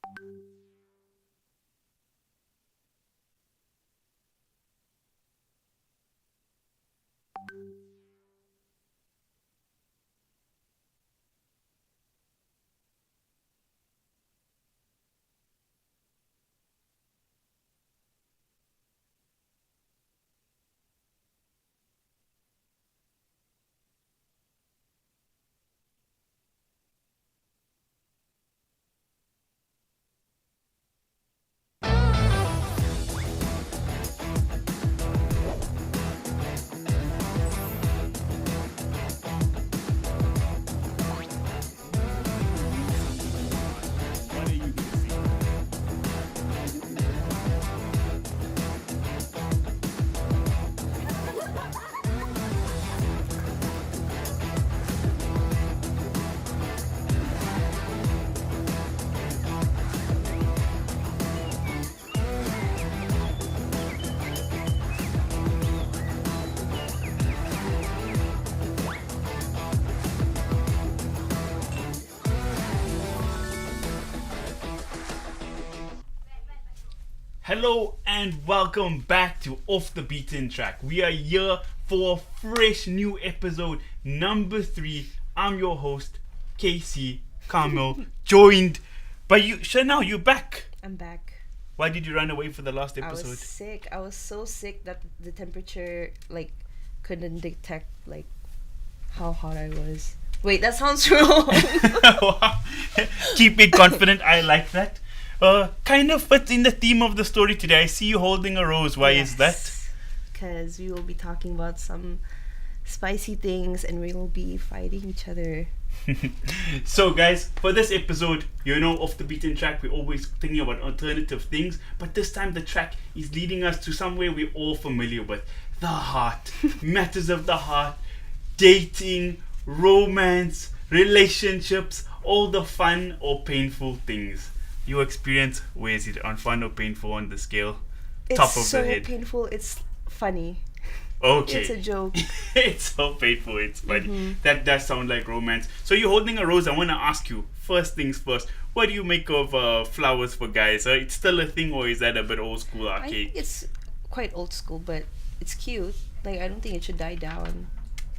What are you going to say? Hello and welcome back to Off the Beaten Track. We are here for a fresh new episode, number 3. I'm your host, Casey Carmel, joined by you. Chanel, you're back. I'm back. Why did you run away for the last I was episode? sick. I was so sick that the temperature couldn't detect how hot I was. Wait, that sounds wrong. Keep it confident. I like that. Kind of fits in the theme of the story today. I see you holding a rose. Why is that? Because we will be talking about some spicy things and we will be fighting each other. So guys, for this episode, off the beaten track, we're always thinking about alternative things, but this time the track is leading us to somewhere we're all familiar with: the heart. Matters of the heart, dating, romance, relationships, all the fun or painful things. Your experience, where is it, on fun or painful on the scale? It's Top of so the head. painful, it's funny. Okay. It's a joke. It's so painful, it's funny. Mm-hmm. That does sound like romance. So you're holding a rose. I want to ask you, first things first, what do you make of flowers for guys? It's still a thing, or is that a bit old school I arcade? think it's quite old school, but it's cute. I don't think it should die down.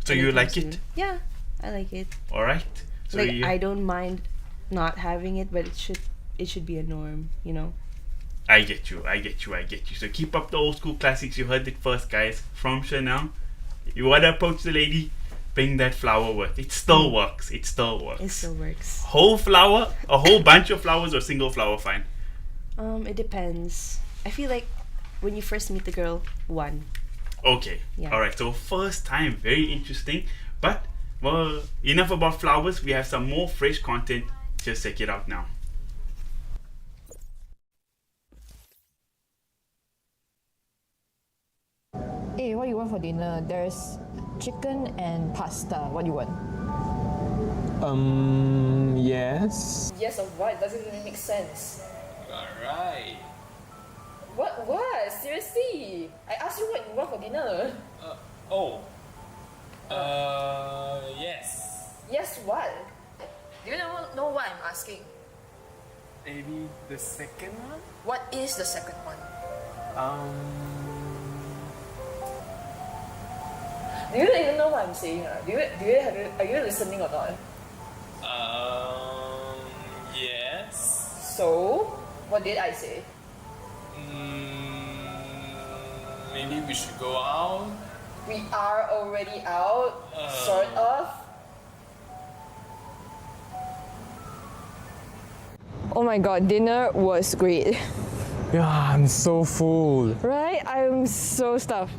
So you anytime like soon. it? Yeah, I like it. Alright. So I don't mind not having it, but it should be a norm, I get you. So keep up the old school classics. You heard it first, guys, from Chanel. You want to approach the lady, bring that flower with. It still works. It still works. Whole flower, a whole bunch of flowers, or single flower, fine. It depends. I feel like when you first meet the girl, one. Okay. Yeah. Alright, so first time, very interesting. But, well, enough about flowers. We have some more fresh content. Just check it out now. Hey, what you want for dinner? There's chicken and pasta. What do you want? Yes. Yes or what? It doesn't even make sense. Alright. What? What? Seriously? I asked you what you want for dinner. Yes. Yes, what? Do you know what I'm asking? Maybe the second one? What is the second one? Do you even know what I'm saying? Are you listening or not? Yes. So, what did I say? Maybe we should go out. We are already out, sort of. Oh my god, dinner was great. Yeah, I'm so full. Right? I'm so stuffed.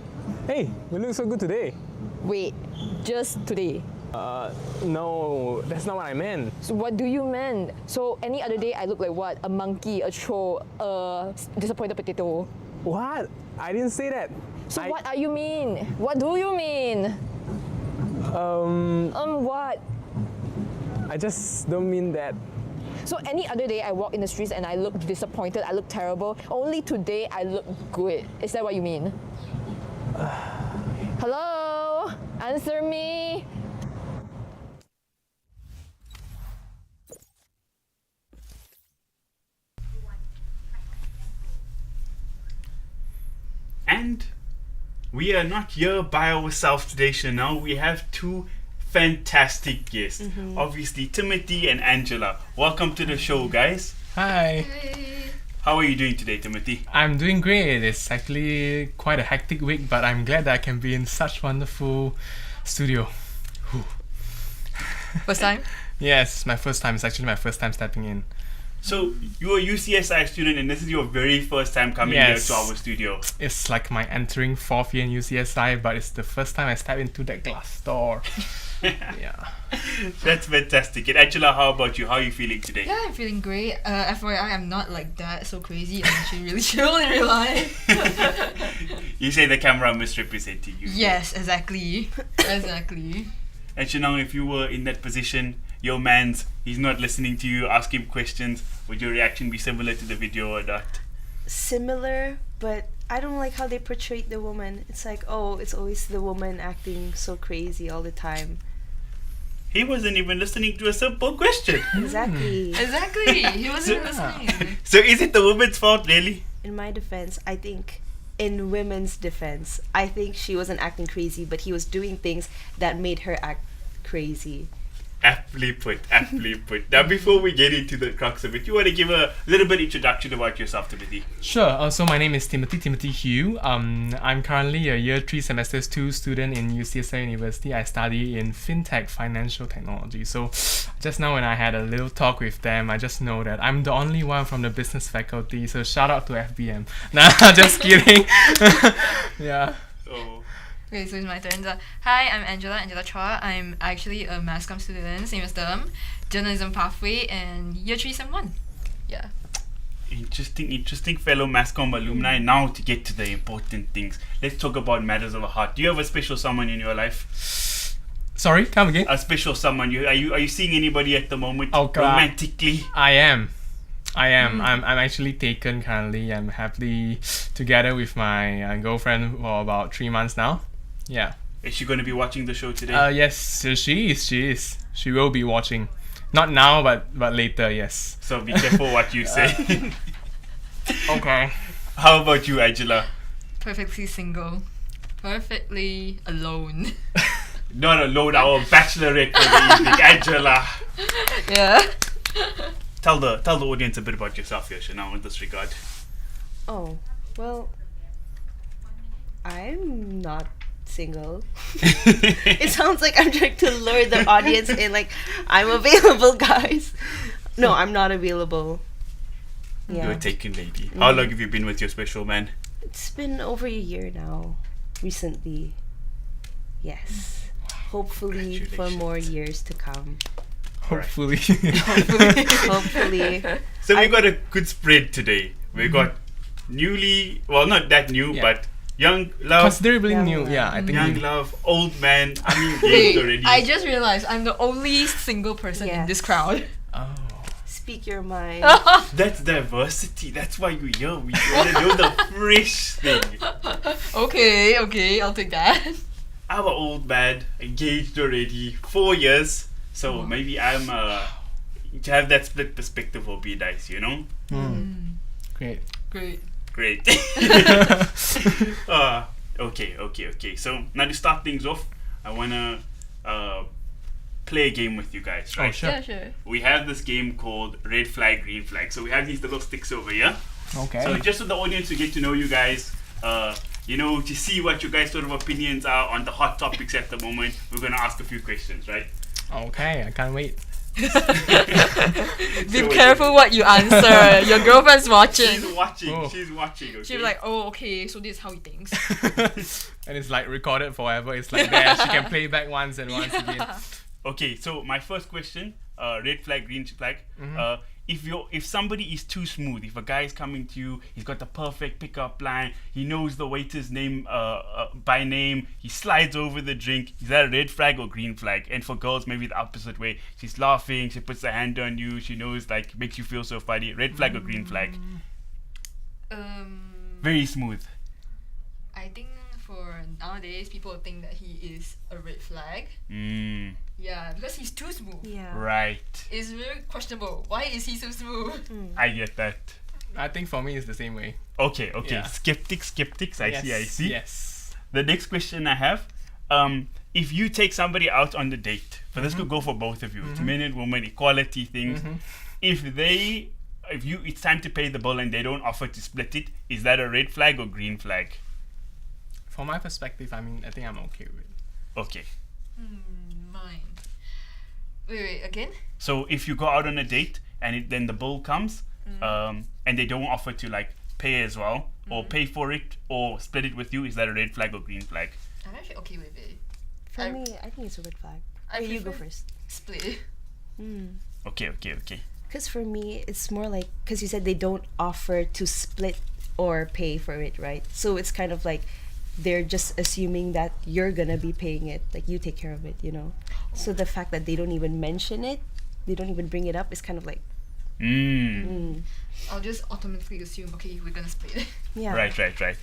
Hey, you look so good today. Wait, just today. No, that's not what I meant. So what do you mean? So any other day I look like what? A monkey, a troll, a disappointed potato. What? I didn't say that. So what are you mean? What do you mean? What? I just don't mean that. So any other day I walk in the streets and I look disappointed, I look terrible. Only today I look good. Is that what you mean? Hello? Answer me. we are not here by ourselves today, Chanel. We have two fantastic guests. Obviously, Timothy and Angela. Welcome to the show, guys. Hi, How are you doing today, Timothy? I'm doing great. It's actually quite a hectic week, but I'm glad that I can be in such wonderful studio. Whew. First time? Yes, my first time. It's actually my first time stepping in. So, you're a UCSI student and this is your very first time coming Yes. here to our studio. It's like my entering 4th year in UCSI, but it's the first time I step into that glass door. Yeah. That's fantastic. And Angela, how about you? How are you feeling today? Yeah, I'm feeling great. FYI, I'm not like that so crazy. I'm actually really chill in real life. You say the camera misrepresenting you. Yes, exactly. Exactly. And Chanel, if you were in that position, your man's, he's not listening to you, ask him questions, would your reaction be similar to the video or not? Similar, but I don't like how they portrayed the woman. It's like, oh, it's always the woman acting so crazy all the time. He wasn't even listening to a simple question. Exactly. Exactly. He wasn't listening. So is it the woman's fault, really? In my defense, I think, in women's defense, I think she wasn't acting crazy, but he was doing things that made her act crazy. Aptly put, aptly put. Now, before we get into the crux of it, you want to give a little bit introduction about yourself, Timothy? Sure. So my name is Timothy Hugh. I'm currently a year 3 semesters 2 student in UCSI University. I study in FinTech Financial Technology. So just now when I had a little talk with them, I just know that I'm the only one from the business faculty. So shout out to FBM. Nah, just kidding. Yeah. Oh, Okay, so it's my turn. Hi, I'm Angela Chua. I'm actually a mass comm student, same as them. Journalism pathway and year 3 sem 1. Yeah. interesting fellow Masscom alumni. Now to get to the important things. Let's talk about matters of the heart. Do you have a special someone in your life? Sorry, come again. A special someone? Are you seeing anybody at the moment? Oh, God. Romantically? I am. I'm actually taken currently. I'm happily together with my girlfriend for about 3 months now. Yeah. Is she going to be watching the show today? Yes, she is. She will be watching. Not now, but later, yes. So be careful what you say. Okay. How about you, Angela? Perfectly single. Perfectly alone. Not alone, our bachelorette for the evening, Angela. Yeah. Tell the audience a bit about yourself here, Chanel, in this regard. Oh, well, I'm not single. It sounds like I'm trying to lure the audience in, like, I'm available, guys. No, I'm not available. You're a Yeah. taken lady. How long have you been with your special man? It's been over a year now, recently. Yes. Hopefully for more years to come. Hopefully. Hopefully. So we got a good spread today. We got newly, well, not that new, Yeah. but young love, Considerably Young new. love. Yeah, I think. young we- love, old man. I mean, Wait, engaged already. I just realized I'm the only single person in this Yes. crowd. Oh. Speak your mind. That's diversity. That's why you're here. We want to do the fresh thing. Okay, I'll take that. I'm an old man, engaged already, 4 years. So maybe I'm to have that split perspective will be nice, you know? Great. Great. Great. Okay. So now to start things off, I wanna play a game with you guys, right? Oh, sure. Yeah, sure. We have this game called Red Flag, Green Flag. So we have these little sticks over here. Okay. So just so the audience to get to know you guys, to see what you guys sort of opinions are on the hot topics at the moment, we're gonna ask a few questions, right? Okay, I can't wait. Be So careful what you answer. Your girlfriend's watching. She's watching. Oh. She's watching. Okay. She'll be like, oh, okay, so this is how he thinks. And it's like recorded forever. It's like there. She can play back once and once again. Okay, so my first question, red flag, green flag. If somebody is too smooth, if a guy is coming to you, he's got the perfect pickup line, he knows the waiter's name by name, he slides over the drink, is that a red flag or green flag? And for girls, maybe the opposite way. She's laughing, she puts her hand on you, she knows, like, makes you feel so funny. Red flag or green flag? Very smooth. I think for nowadays, people think that he is a red flag. Yeah, because he's too smooth. Yeah. Right. It's very questionable. Why is he so smooth? I get that. I think for me it's the same way. Okay. Yeah. Skeptics. I see. Yes. the next question I have, if you take somebody out on the date, but this could go for both of you, it's men and women, equality things. If it's time to pay the bill and they don't offer to split it, is that a red flag or green flag? From my perspective, I think I'm okay with it. Okay. Mine. Wait, again? So if you go out on a date and then the bill comes, and they don't offer to like pay as well, or pay for it, or split it with you, is that a red flag or green flag? I'm actually okay with it. For me, I think it's a red flag. You go prefer first. Split. Okay. Because for me, it's more like, because you said they don't offer to split or pay for it, right? So it's kind of like they're just assuming that you're gonna be paying it, like you take care of it, you know? So the fact that they don't even mention it, they don't even bring it up, is kind of like, I'll just automatically assume, okay, we're gonna split it. yeah. Right.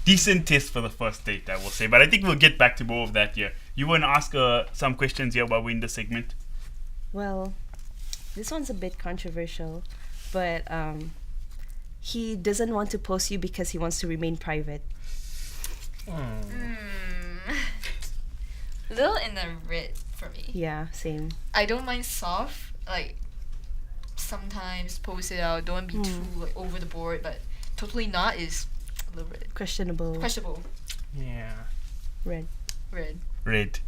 Decent test for the first date, I will say. But I think we'll get back to more of that here. You want to ask some questions here while we're in the segment? Well, this one's a bit controversial, but he doesn't want to post you because he wants to remain private. Little in the red for me. Yeah, same. I don't mind soft, like sometimes post it out, don't be too like over the board, but totally not is a little red. Questionable. Yeah. Red. Red.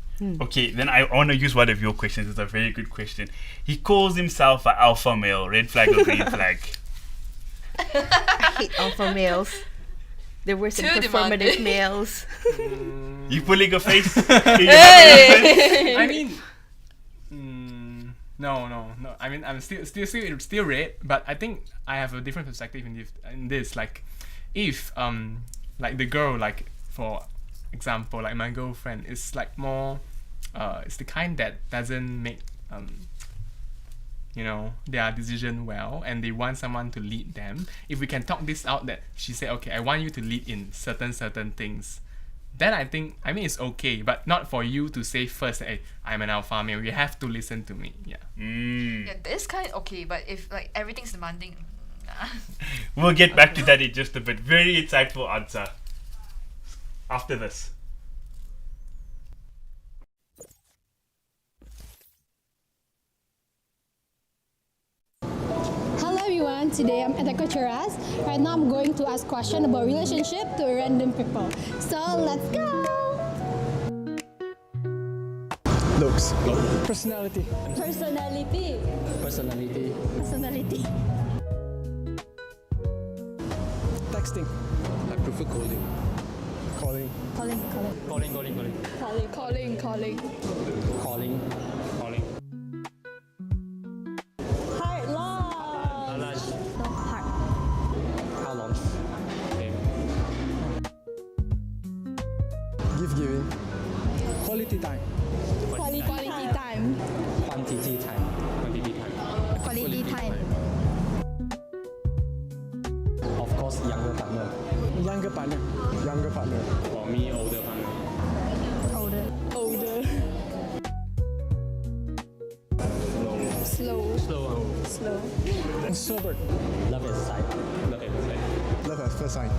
Okay, then I want to use one of your questions. It's a very good question. He calls himself an alpha male. Red flag or green flag? I hate alpha males. They're worse than Too performative demanding. males. You pulling a face? I mean, no. I mean, I'm still red, but I think I have a different perspective in this. Like, if like the girl, like for example, like my girlfriend is like more, it's the kind that doesn't make their decision well, and they want someone to lead them. If we can talk this out, that she said, okay, I want you to lead in certain things, then I mean it's okay, but not for you to say first, hey, I'm an alpha male, you have to listen to me. Yeah. Yeah, this kind okay, but if like everything's demanding, nah. We'll get back to that in just a bit. Very insightful answer. After this. Hello everyone, today I'm Eteko Cheras. Right now I'm going to ask questions about relationship to random people. So let's go! Looks. Personality. Personality. Texting. I prefer calling. Calling. Calling. Heart love. No, heart. How long? Giving. Quality time. Quality time. Quantity time. Quality time. Of course, younger partner. Younger partner. For me, older partner. Older. Slow. Sober. Love at sight. Love at first sight.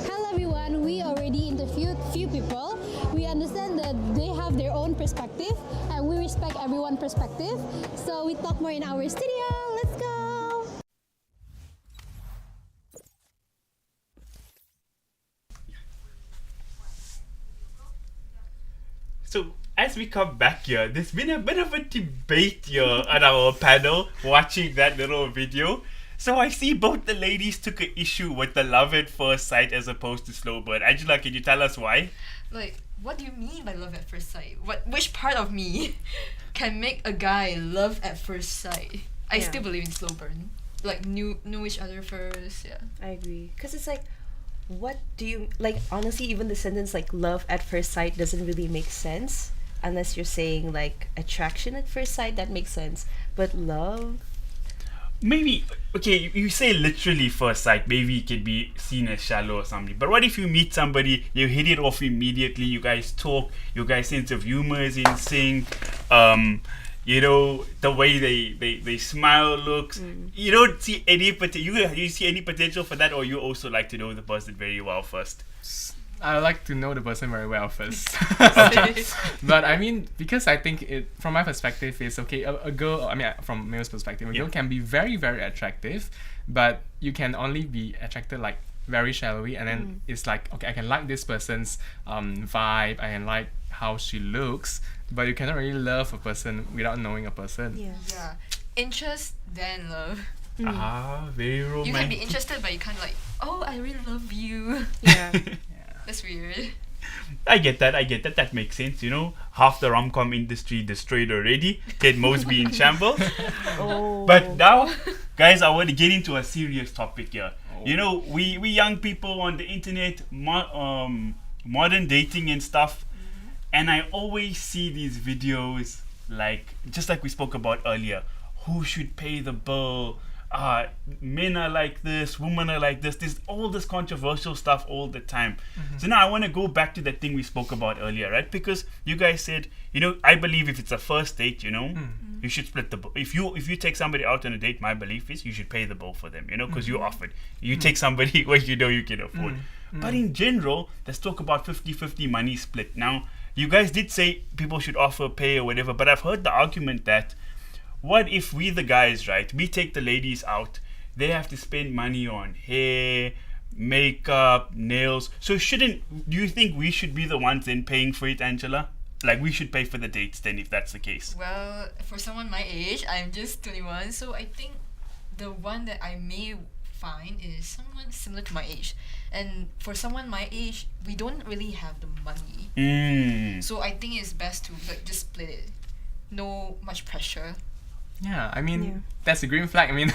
Hello everyone, we already interviewed few people. We understand that they have their own perspective and we respect everyone's perspective. So we talk more in our studio. Let's go! So, as we come back here, there's been a bit of a debate here on our panel watching that little video. So I see both the ladies took an issue with the love at first sight as opposed to slow burn. Angela, can you tell us why? Like, what do you mean by love at first sight? Which part of me can make a guy love at first sight? I Yeah. still believe in slow burn. Like, know each other first, yeah. I agree. Because it's like, what do you, like, honestly, even the sentence like love at first sight doesn't really make sense unless you're saying like attraction at first sight. That makes sense. But love, Maybe, okay, you say literally first sight, maybe it can be seen as shallow or something. But what if you meet somebody, you hit it off immediately, you guys talk, your guys' sense of humor is in sync, you know, the way they smile looks. You don't see any you see any potential for that, or you also like to know the person very well first? I like to know the person very well first. But I mean, because I think it, from my perspective, is okay. A girl, I mean, from male's perspective, a girl can be very, very attractive, but you can only be attracted like very shallowly, and then it's like, okay, I can like this person's vibe, I can like how she looks, but you cannot really love a person without knowing a person. Yeah. Yeah. Interest, then love. Very romantic. You can be interested, but you can't like, oh, I really love you. Yeah. That's weird. I get that. That makes sense. You know, half the rom-com industry destroyed already. Ted Mosby in shambles. Oh. But now, guys, I want to get into a serious topic here. You know, we young people on the internet, modern dating and stuff, and I always see these videos like, just like we spoke about earlier, who should pay the bill? Men are like this, women are like this. There's all this controversial stuff all the time. So now I want to go back to that thing we spoke about earlier, right? Because you guys said, you know, I believe if it's a first date, you know, you should split the bill. If you take somebody out on a date, my belief is you should pay the bill for them, you know, because you offered. You take somebody where you know you can afford. But in general, let's talk about 50-50 money split. Now, you guys did say people should offer, pay or whatever, but I've heard the argument that what if we the guys, right, we take the ladies out, they have to spend money on hair, makeup, nails. So do you think we should be the ones then paying for it, Angela? Like, we should pay for the dates then, if that's the case. Well, for someone my age, I'm just 21, so I think the one that I may find is someone similar to my age. And for someone my age, we don't really have the money. So I think it's best to like just split it. No much pressure. Yeah, I mean, that's a green flag. I mean,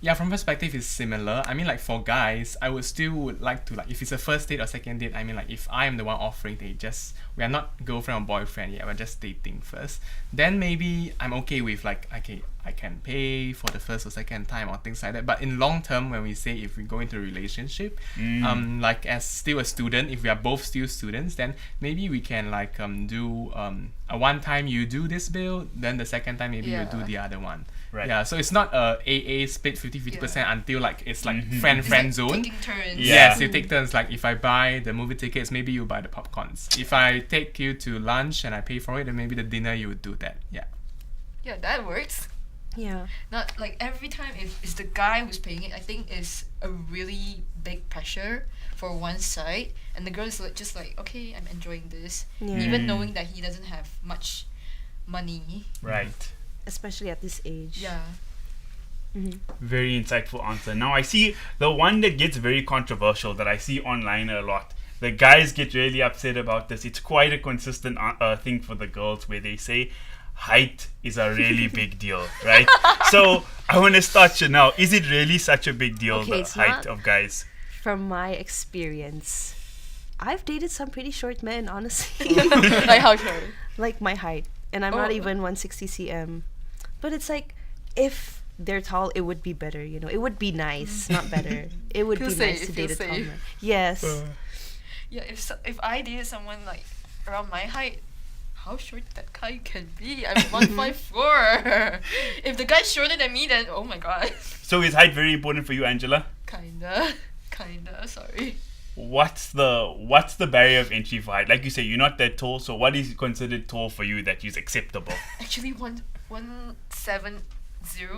yeah, from perspective is similar. I mean, like for guys, I would still would like to, like, if it's a first date or second date, I mean, like if I am the one offering, we are not girlfriend or boyfriend yet, we're just dating first. Then maybe I'm okay with like, okay, I can pay for the first or second time or things like that. But in long term, when we say if we go into a relationship, like as still a student, if we are both still students, then maybe we can like do a one time you do this bill, then the second time maybe you do the other one. Right. Yeah, so it's not a AA split 50% until like it's like friend Like zone. taking turns. Yes, you take turns. Like if I buy the movie tickets, maybe you buy the popcorns. If I take you to lunch and I pay for it, then maybe the dinner you would do that. Yeah. Yeah, that works. Yeah. Not like every time if it's the guy who's paying it, I think is a really big pressure for one side, and the girl is like, just like, okay, I'm enjoying this, Yeah. even knowing that he doesn't have much money. Right. Especially at this age. Yeah. Very insightful answer. Now I see the one that gets very controversial that I see online a lot. The guys get really upset about this. It's quite a consistent thing for the girls where they say height is a really big deal, right? So I want to start Chanel. Is it really such a big deal, Okay, the it's height not. of guys? From my experience, I've dated some pretty short men, honestly. Like how short? Like my height. And I'm not Oh. even 160 cm. But it's like, if they're tall, it would be better, you know. It would be nice, not better. It would Feel be safe, nice to feel date a tall safe. man. Yes. Yeah, if I dated someone like around my height, how short that guy can be? I'm 154. If the guy's shorter than me, then oh my god. So is height very important for you, Angela? Kinda. Sorry. What's the barrier of entry for height? Like you say, you're not that tall, so what is considered tall for you that is acceptable? Actually, 170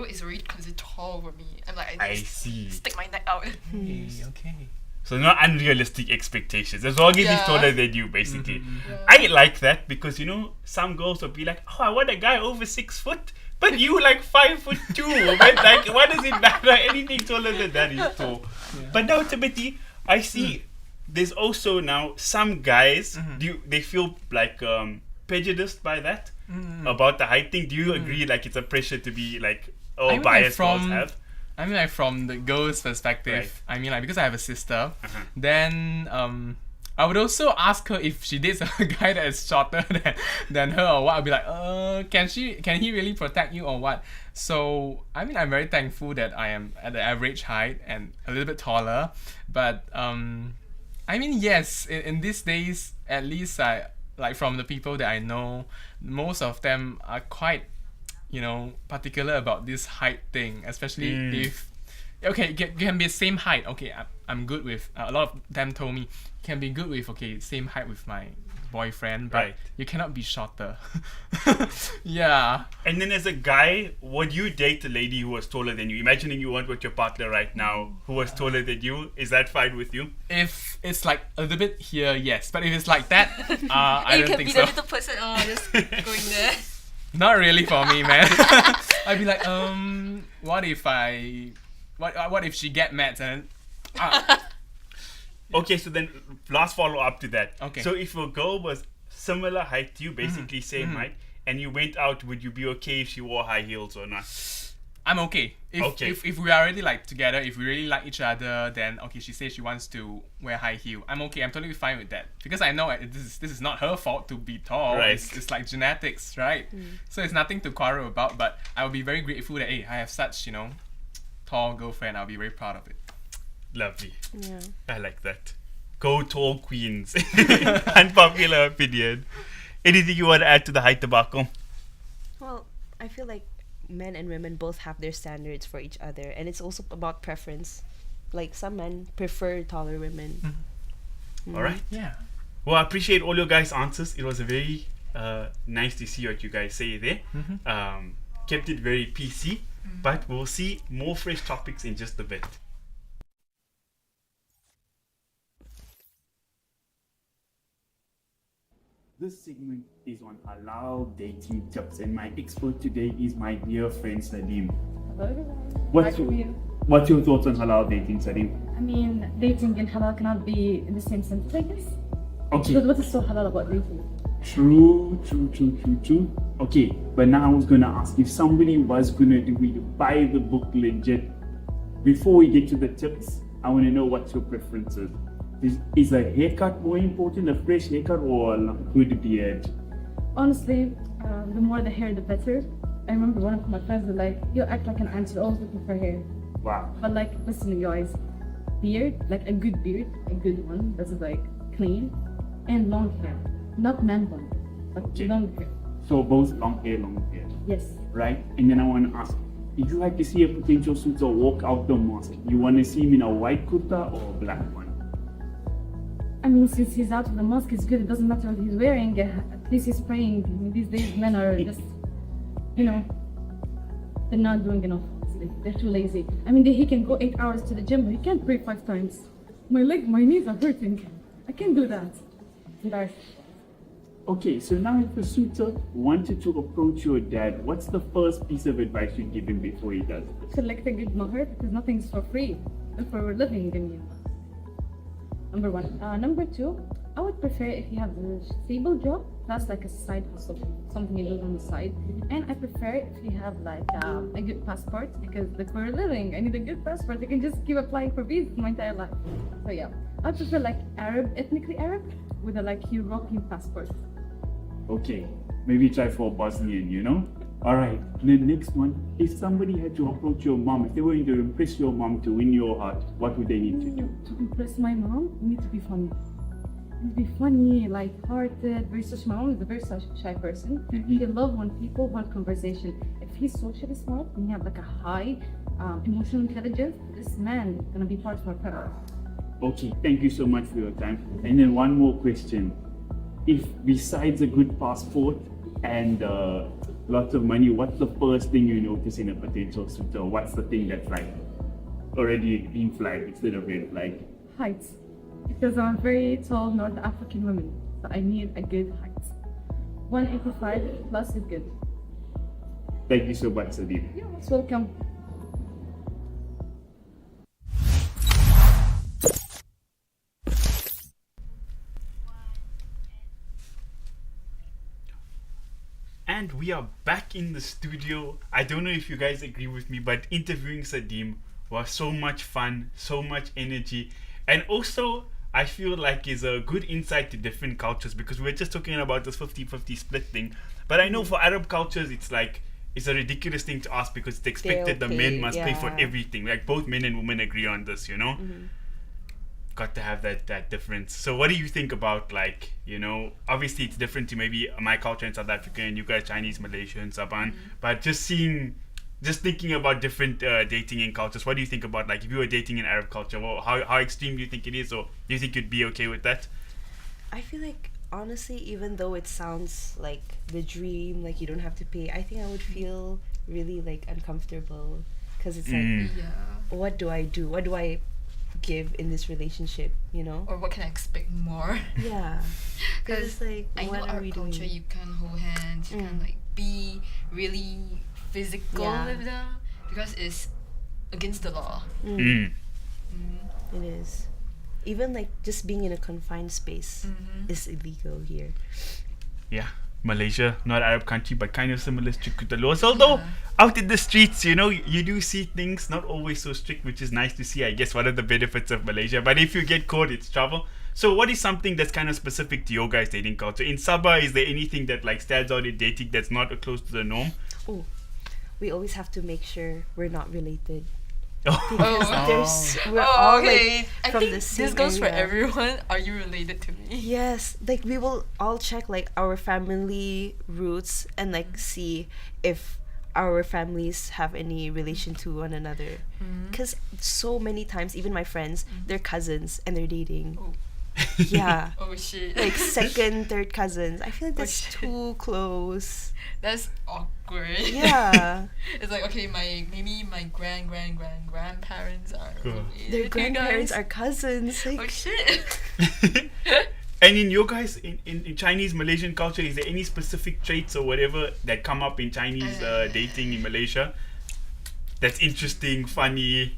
is already considered tall for me. I'm like, I just see. stick my neck out. Okay. So not unrealistic expectations. As long as he's Yeah. taller than you, basically. Yeah. I like that because, you know, some girls will be like, oh, I want a guy over 6 foot. But you like 5'2", man. Like, what does it matter? Anything taller than that is tall. But now, Timothy, I see there's also now some guys, they feel like prejudiced by that, about the height thing. Do you agree, like, it's a pressure to be like, I mean, bias like, girls have? I mean, like from the girl's perspective, Right. I mean, like because I have a sister, then I would also ask her if she dates a guy that is shorter than her or what. I'd be like, can he really protect you or what? So I mean, I'm very thankful that I am at the average height and a little bit taller. But I mean, yes, in these days, at least like from the people that I know, most of them are quite, particular about this height thing, especially if okay, can be same height. Okay, I'm good with a lot of them told me can be good with same height with my boyfriend, but Right. you cannot be shorter. Yeah. And then as a guy, would you date a lady who was taller than you? Imagining you want with your partner right now who was taller than you. Is that fine with you? If it's like a little bit here, yes. But if it's like that, I you don't can think be so. the little person. Oh, just going there. Not really for me, man. I'd be like, what if what if she get mad and Okay, so then last follow up to that. Okay. So if a girl was similar height to you, basically same height, and you went out, would you be okay if she wore high heels or not? I'm okay. Okay. If we are already like together, if we really like each other, then okay, she says she wants to wear high heel. I'm okay. I'm totally fine with that because I know this is not her fault to be tall. Right. It's like genetics, right? So it's nothing to quarrel about. But I will be very grateful that I have such tall girlfriend. I'll be very proud of it. Lovely. Yeah. I like that. Go tall queens. Unpopular opinion. Anything you want to add to the height debacle? Well, I feel like men and women both have their standards for each other, and it's also about preference. Like some men prefer taller women. All right. Yeah. Well, I appreciate all your guys' answers. It was a very nice to see what you guys say there. Kept it very PC, but we'll see more fresh topics in just a bit. This segment is on halal dating tips, and my expert today is my dear friend Salim. What's your thoughts on halal dating, Salim? I mean, dating and halal cannot be in the same sentence, I guess. Okay. But what is so halal about dating? True. Okay, but now I was gonna ask if somebody was gonna do it, buy the book legit. Before we get to the tips, I want to know what your preference is. Is a haircut more important, a fresh haircut, or a good beard? Honestly, the more the hair, the better. I remember one of my friends was like, you act like an ant, you're always looking for hair. Wow. But like, listen guys, beard, like a good beard, a good one that's like clean, and long hair. Not man bun, but Okay. long hair. So both long hair. Yes. Right? And then I want to ask, if you had to see a potential suitor walk out the mosque, you want to see him in a white kurta or a black one? I mean, since he's out of the mosque, it's good. It doesn't matter what he's wearing. At least he's praying. I mean, these days, men are just, they're not doing enough. Honestly. They're too lazy. I mean, he can go 8 hours to the gym, but he can't pray 5 times. My knees are hurting. I can't do that. Embarrassing. Okay, so now if a suitor wanted to approach your dad, what's the first piece of advice you'd give him before he does it? Collect a good mahr because nothing's for free. And for a living, I mean. Number one. Number two, I would prefer if you have a stable job, plus like a side hustle, something you do on the side. And I prefer if you have like a good passport because like for a living, I need a good passport. I can just keep applying for visas my entire life. So yeah, I prefer like Arab, ethnically Arab, with a like European passport. Okay, maybe try for Bosnian, Alright, the next one, if somebody had to approach your mom, if they were to impress your mom to win your heart, what would they need to do? To impress my mom, you need to be funny. You need to be funny, light-hearted, very social. My mom is a very shy person. She loves when people want conversation. If he's socially smart and you have like a high emotional intelligence, this man is gonna be part of our family. Okay, thank you so much for your time. And then one more question. If besides a good passport and lots of money, what's the first thing you notice in a potential suitor? What's the thing that's like already green flag instead of red flag? Height. Because I'm a very tall North African woman, so I need a good height. 185 plus is good. Thank you so much, Sadim. You're most welcome. And we are back in the studio. I don't know if you guys agree with me, but interviewing Sadim was so much fun, so much energy, and also I feel like is a good insight to different cultures because we're just talking about this 50-50 split thing. But I know for Arab cultures, it's like it's a ridiculous thing to ask because it's expected the men must pay for everything. Like both men and women agree on this, got to have that difference. So what do you think about, like, you know, obviously it's different to maybe my culture in South Africa and you guys Chinese, Malaysian, Sabah, but just thinking about different dating in cultures, what do you think about, like, if you were dating in Arab culture, well, how extreme do you think it is, or do you think you'd be okay with that? I feel like, honestly, even though it sounds like the dream, like you don't have to pay, I think I would feel really like uncomfortable because it's like, what do I do? What do I give in this relationship? You know? Or what can I expect more? Yeah. Because like, I know what are our we culture, doing? you can't hold hands, you can't like be really physical with them because it's against the law. It is. Even like just being in a confined space is illegal here. Yeah, Malaysia, not Arab country, but kind of similar strict with the laws. Although out in the streets, you know, you do see things not always so strict, which is nice to see. I guess one of the benefits of Malaysia. But if you get caught, it's trouble. So what is something that's kind of specific to your guys' dating culture? In Sabah, is there anything that like stands out in dating that's not close to the norm? Oh, we always have to make sure we're not related. Oh, we're all okay. like I from think the same this goes for area. everyone. Are you related to me? Yes, like we will all check like our family roots and like see if our families have any relation to one another. Because so many times, even my friends, they're cousins and they're dating. Oh. Yeah. Oh shit. Like second, third cousins. I feel like that's shit. too close. That's awkward. Yeah. It's like, okay, maybe my grandparents are related Their to grandparents you are guys. cousins. Like, Oh shit. And in your guys, in Chinese Malaysian culture, is there any specific traits or whatever that come up in Chinese dating in Malaysia that's interesting, funny?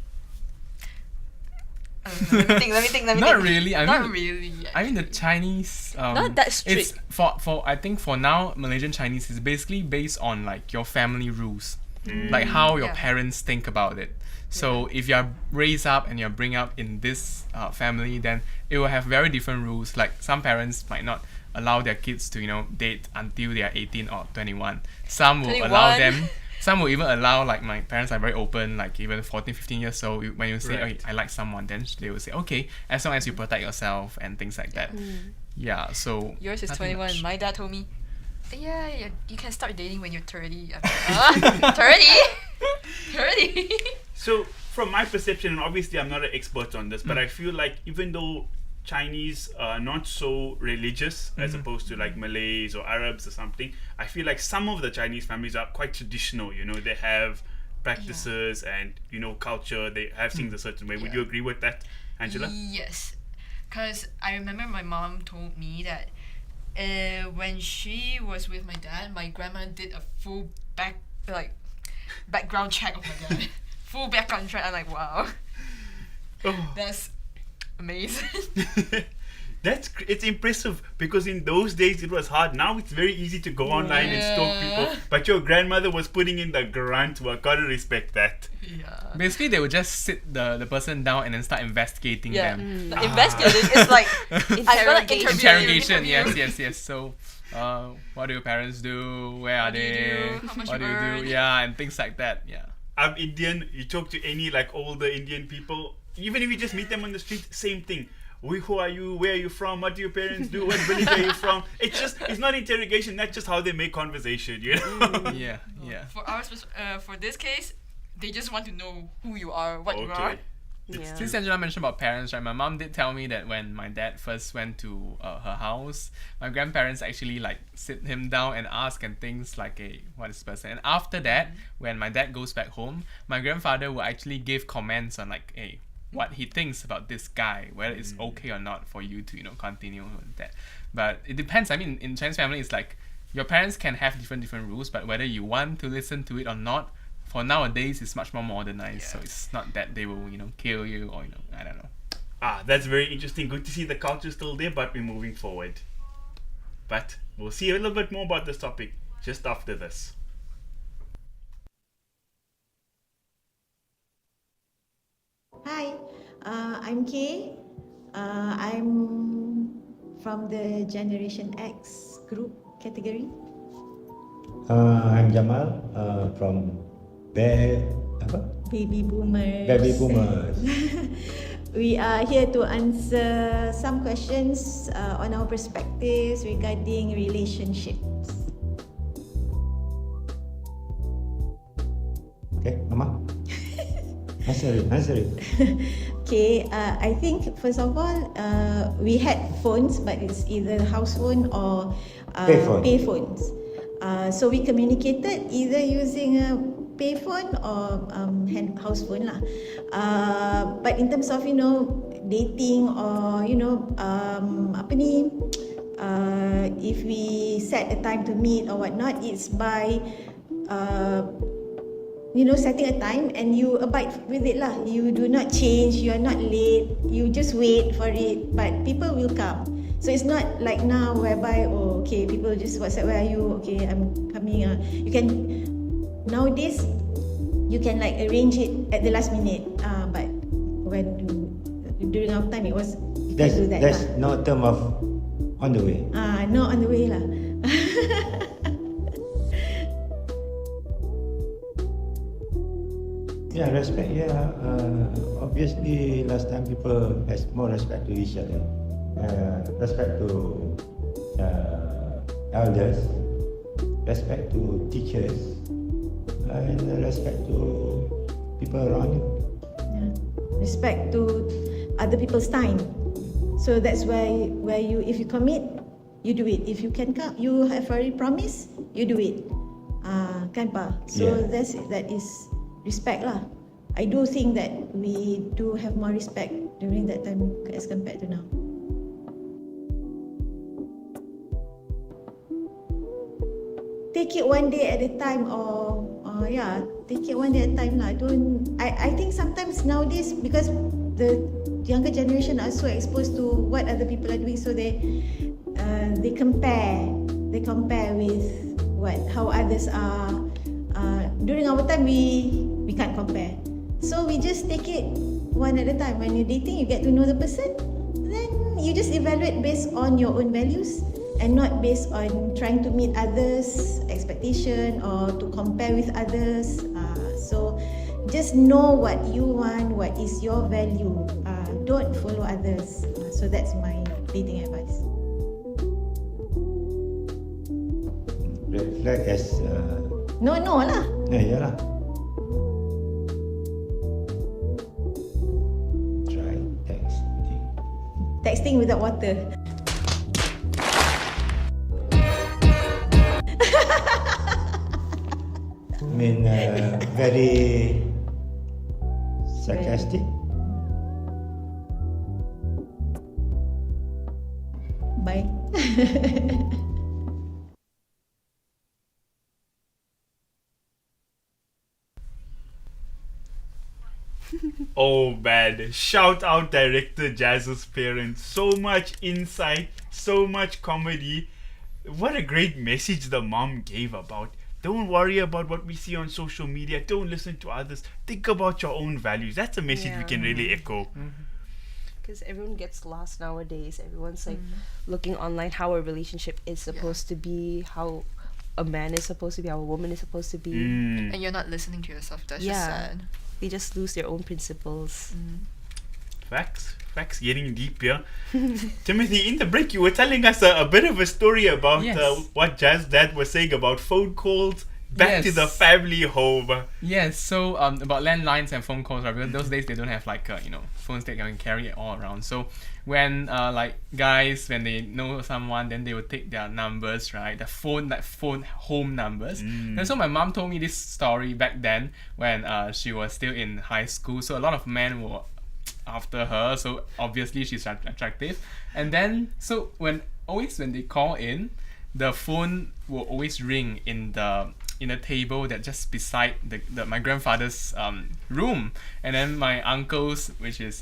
Let me think. Not really. Not really. I mean the Chinese. Not that strict. It's for I think for now Malaysian Chinese is basically based on like your family rules, like how your parents think about it. So if you're raised up and you're bring up in this family, then it will have very different rules. Like some parents might not allow their kids to date until they are 18 or 21. Some will allow them. Some will even allow, like my parents are very open, like even 14, 15 years old, when you say, Right. I like someone, then they will say, okay, as long as you protect yourself and things like that. Yeah, so... Yours is nothing 21. much. My dad told me, yeah, you can start dating when you're 30. I'm like, 30? 30? So from my perception, and obviously I'm not an expert on this, but I feel like even though Chinese are not so religious as opposed to like Malays or Arabs or something, I feel like some of the Chinese families are quite traditional. They have practices and culture. They have things a certain way. Would you agree with that, Angela? Yes. Because I remember my mom told me that when she was with my dad, my grandma did a full background check of my dad. Full background check. I'm like, wow. Oh. That's amazing. It's impressive, because in those days it was hard. Now it's very easy to go online and stalk people, but your grandmother was putting in the grunt work. Gotta respect that. Yeah. Basically, they would just sit the person down and then start investigating them. Investigating is like Interrogation, yes. So, what do your parents do? Where are they? How much What you do you earn? do? Yeah, and things like that. Yeah. I'm Indian. You talk to any like older Indian people, even if you just meet them on the street, same thing. Who are you? Where are you from? What do your parents do? What village are you from? It's not interrogation. That's just how they make conversation. Yeah. For this case, they just want to know who you are, what you are. Okay. yeah. Since Angela mentioned about parents, right? My mom did tell me that when my dad first went to her house, my grandparents actually like sit him down and ask and things like, "Hey, what is this person?" And after that, when my dad goes back home, my grandfather will actually give comments on like, "Hey, what he thinks about this guy, whether it's okay or not for you to continue with that." But it depends. I mean, in Chinese family, it's like your parents can have different rules, but whether you want to listen to it or not, for nowadays it's much more modernized. So it's not that they will kill you or I don't know. That's very interesting. Good to see the culture still there, but we're moving forward. But we'll see a little bit more about this topic just after this. Hi, I'm Kay. I'm from the Generation X group category. I'm Jamal from Baby boomers. Baby Boomers. We are here to answer some questions on our perspectives regarding relationships. Okay, Mama. Answer it. Okay, I think first of all, we had phones, but it's either house phone or pay phones. So we communicated either using a payphone or house phone lah. But in terms of dating or if we set a time to meet or whatnot, it's by setting a time and you abide with it lah. You do not change, you are not late, you just wait for it, but people will come. So it's not like now whereby people just WhatsApp, where are you? Okay, I'm coming. You can nowadays you can like arrange it at the last minute. But during our time it was you can't do that. That's no term of on the way. No, on the way lah. Yeah, respect. Yeah, obviously last time people has more respect to each other, respect to elders, respect to teachers, and respect to people around you. Yeah. Respect to other people's time. So that's where you, if you commit, you do it. If you can come, you have already promised, you do it. Kan pa? So that is respect lah. I do think that we do have more respect during that time as compared to now. Take it one day at a time, or take it one day at a time lah. I think sometimes nowadays, because the younger generation are so exposed to what other people are doing, so they compare with how others are. During our time we can't compare, so we just take it one at a time. When you're dating, you get to know the person, then you just evaluate based on your own values and not based on trying to meet others' expectation or to compare with others. So just know what you want, what is your value. Don't follow others. So that's my dating advice. Red flag as No lah. yeah lah. Try texting. Texting without water. I mean, very sarcastic. Bye. Oh man, shout out director Jazz's parents. So much insight, so much comedy. What a great message the mom gave about don't worry about what we see on social media, don't listen to others, think about your own values. That's a message we can really echo. Because everyone gets lost nowadays. Everyone's like looking online how a relationship is supposed to be, how a man is supposed to be, how a woman is supposed to be. And you're not listening to yourself. That's just sad. They just lose their own principles. Facts getting deep here. Timothy, in the break you were telling us a bit of a story about what Jazz dad was saying about phone calls back to the family home. Yes, so about landlines and phone calls, right? Because those days they don't have like phones that can carry it all around. So when like guys, when they know someone, then they would take their numbers, right? The phone home numbers. And so my mom told me this story back then when she was still in high school. So a lot of men were after her, so obviously she's attractive. And then so when they call in, the phone will always ring in a table that just beside my grandfather's room, and then my uncles, which is